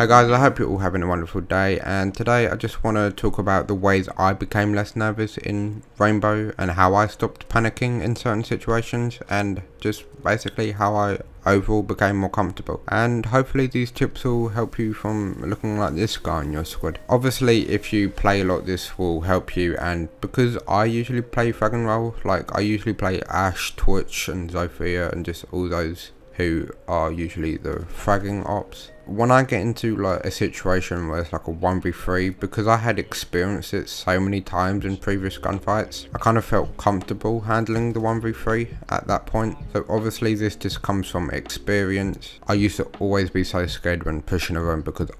Hi guys, I hope you're all having a wonderful day, and today I just want to talk about the ways I became less nervous in Rainbow and how I stopped panicking in certain situations, and just basically how I overall became more comfortable. And hopefully these tips will help you from looking like this guy in your squad. Obviously if you play a lot, this will help you, and because I usually play frag and roll, like I usually play Ash, Twitch and Zofia and just all those who are usually the fragging ops. When I get into like a situation where it's like a 1v3, because I had experienced it so many times in previous gunfights, I kind of felt comfortable handling the 1v3 at that point. So obviously this just comes from experience. I used to always be so scared when pushing a room because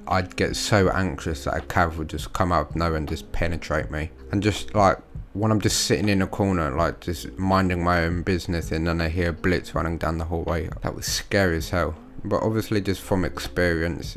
I'd get so anxious that a cav would just come out of nowhere and just penetrate me. And just like when I'm just sitting in a corner, like just minding my own business, and then I hear a blitz running down the hallway, that was scary as hell. But obviously just from experience,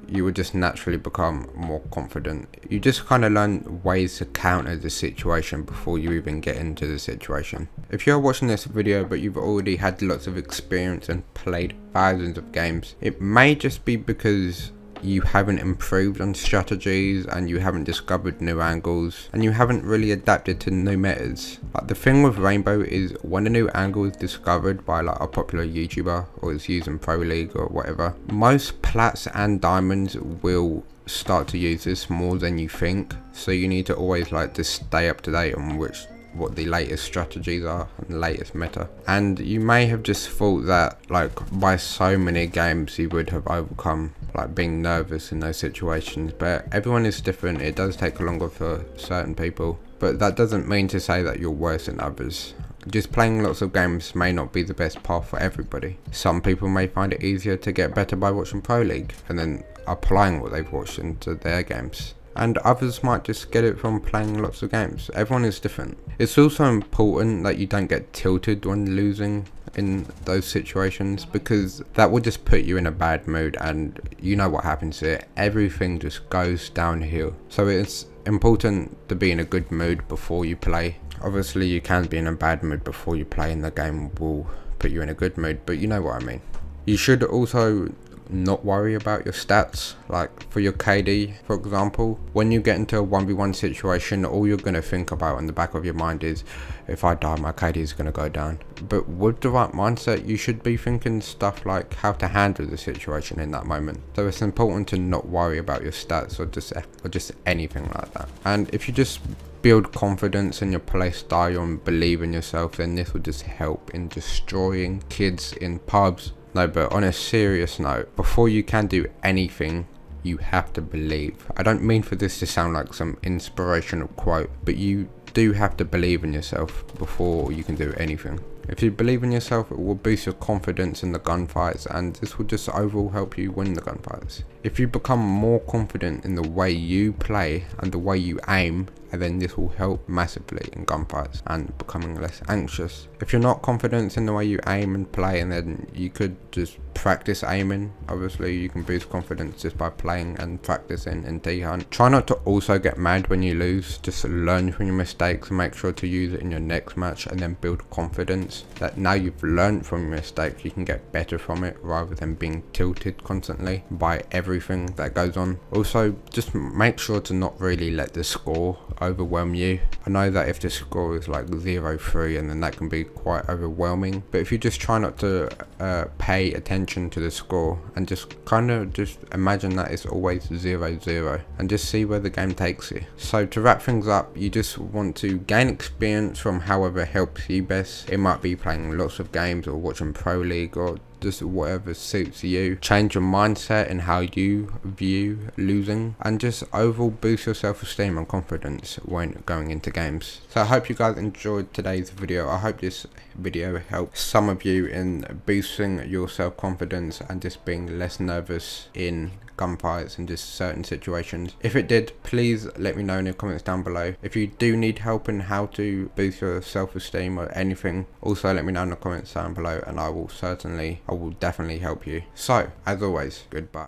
you would just naturally become more confident. You just kind of learn ways to counter the situation before you even get into the situation. If you're watching this video but you've already had lots of experience and played thousands of games, it may just be because you haven't improved on strategies and you haven't discovered new angles and you haven't really adapted to new metas. Like the thing with Rainbow is when a new angle is discovered by like a popular YouTuber or is used in Pro League or whatever, most plats and diamonds will start to use this more than you think. So you need to always like just stay up to date on what the latest strategies are and the latest meta. And you may have just thought that like by so many games you would have overcome like being nervous in those situations, but everyone is different. It does take longer for certain people, but that doesn't mean to say that you're worse than others. Just playing lots of games may not be the best path for everybody. Some people may find it easier to get better by watching Pro League and then applying what they've watched into their games, and others might just get it from playing lots of games. Everyone is different. It's also important that you don't get tilted when losing in those situations, because that will just put you in a bad mood, and you know what happens here. Everything just goes downhill. So it's important to be in a good mood before you play. Obviously you can be in a bad mood before you play, and the game will put you in a good mood, but you know what I mean. You should also not worry about your stats. Like for your KD, for example, when you get into a 1v1 situation, all you're going to think about in the back of your mind is, if I die, my KD is going to go down. But with the right mindset, you should be thinking stuff like how to handle the situation in that moment. So it's important to not worry about your stats or just anything like that. And if you just build confidence in your play style and believe in yourself, then this will just help in destroying kids in pubs. No, but on a serious note, before you can do anything, you have to believe. I don't mean for this to sound like some inspirational quote, but you do have to believe in yourself before you can do anything. If you believe in yourself, it will boost your confidence in the gunfights, and this will just overall help you win the gunfights. If you become more confident in the way you play and the way you aim, and then this will help massively in gunfights and becoming less anxious. If you're not confident in the way you aim and play, and then you could just practice aiming. Obviously you can boost confidence just by playing and practicing in D-Hunt. Try not to also get mad when you lose. Just learn from your mistakes and make sure to use it in your next match, and then build confidence that now you've learned from your mistakes, you can get better from it rather than being tilted constantly by everything that goes on. Also just make sure to not really let the score overwhelm you. I know that if the score is like 0-3, and then that can be quite overwhelming, but if you just try not to pay attention to the score and just kind of just imagine that it's always 0-0 and just see where the game takes you. So to wrap things up, you just want to gain experience from however helps you best. It might be playing lots of games or watching Pro League or just whatever suits you. Change your mindset and how you view losing, and just overall boost your self-esteem and confidence when going into games. So I hope you guys enjoyed today's video. I hope this video helped some of you in boosting your self-confidence and just being less nervous in gunfights and just certain situations. If it did, please let me know in the comments down below. If you do need help in how to boost your self-esteem or anything, also let me know in the comments down below, and I will definitely help you. So as always, goodbye.